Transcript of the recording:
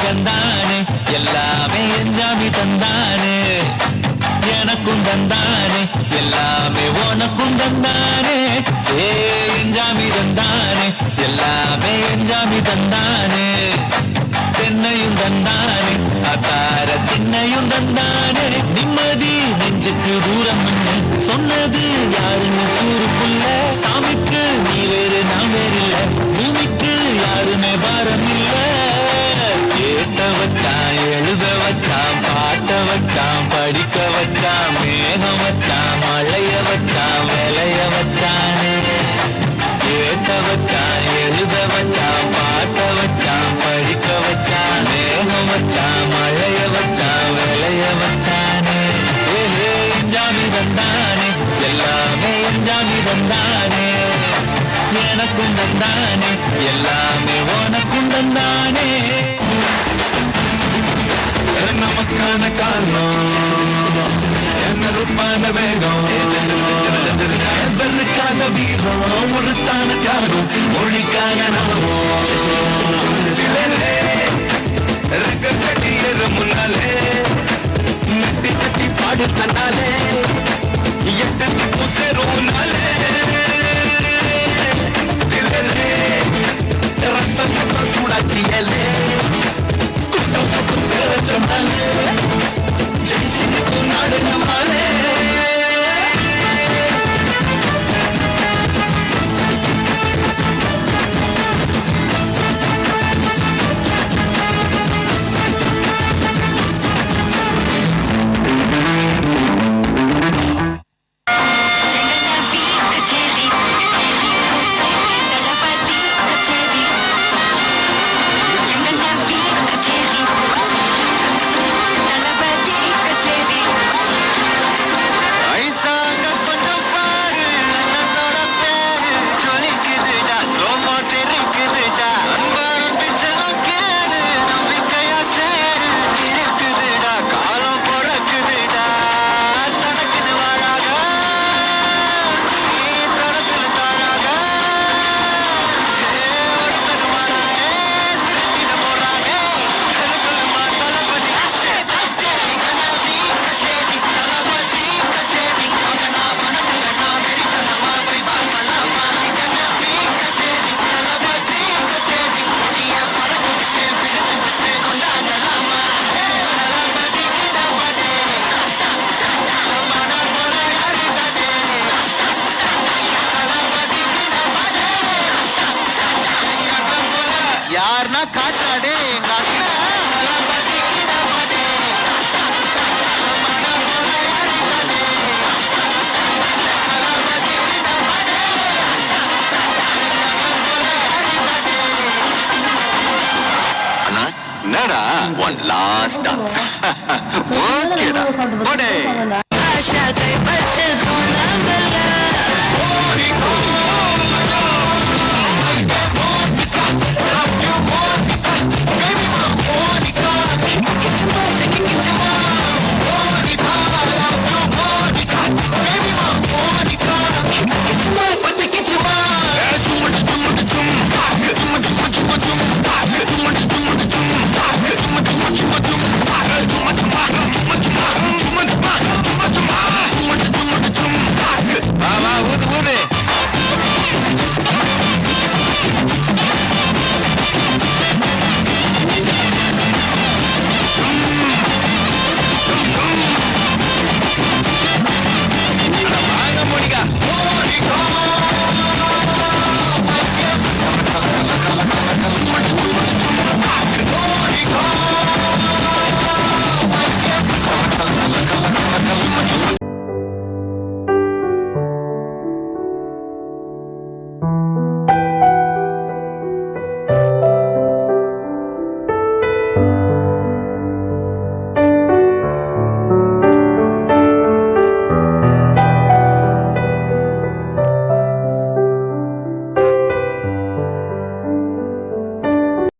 தந்தானே எல்லாமே எஞ்சாமி தந்தானே எனக்கும் தந்தானே எல்லாமே உனக்கும் தந்தானே எஞ்சாமி தந்தானே எல்லாமே எஞ்சாமி தந்தானே தென்னையும் தந்தானே அத்தார திண்ணையும் தந்தானே நிம்மதி நெஞ்சுக்கு தூரம் சொன்னது யாருன்னு கூறுக்குள்ள சாமிக்கு நீ வேறு நான் வேறில்ல பூமிக்கு யாருமே பாரம் இல்ல கேட்ட வச்சான் எழுத வச்சான் பாட்ட வச்சான் படிக்க வச்சான் மேகம் வச்சான் மழைய வச்சான் விளைய வச்சானே கேட்ட வச்சான் எழுத வச்சான் பாட்ட வச்சான் படிக்க வச்சான் மேகம் வச்சான் மழைய வச்சான் விளைய வச்சானே எஞ்சாமி தந்தானே எல்லாமே எஞ்சாமி தந்தானே எனக்கும் தந்தானே எல்லாமே உனக்கும் தந்தானே நமக்கான காரணம் என்ன ரூபான வேகம் வெள்ளுக்கான வீரம் ஒருத்தான தியாகம் மொழிக்கான நாமம் கட்டி ஏற முன்னாலே நட்டி தட்டி பாடு தன்னாலே எட்டு சேரும் முன்னாலே ரத்தம் சூடாச்சியலே ஜெயிச்சு நாடு நம்மாலே One last dance. Okay, da.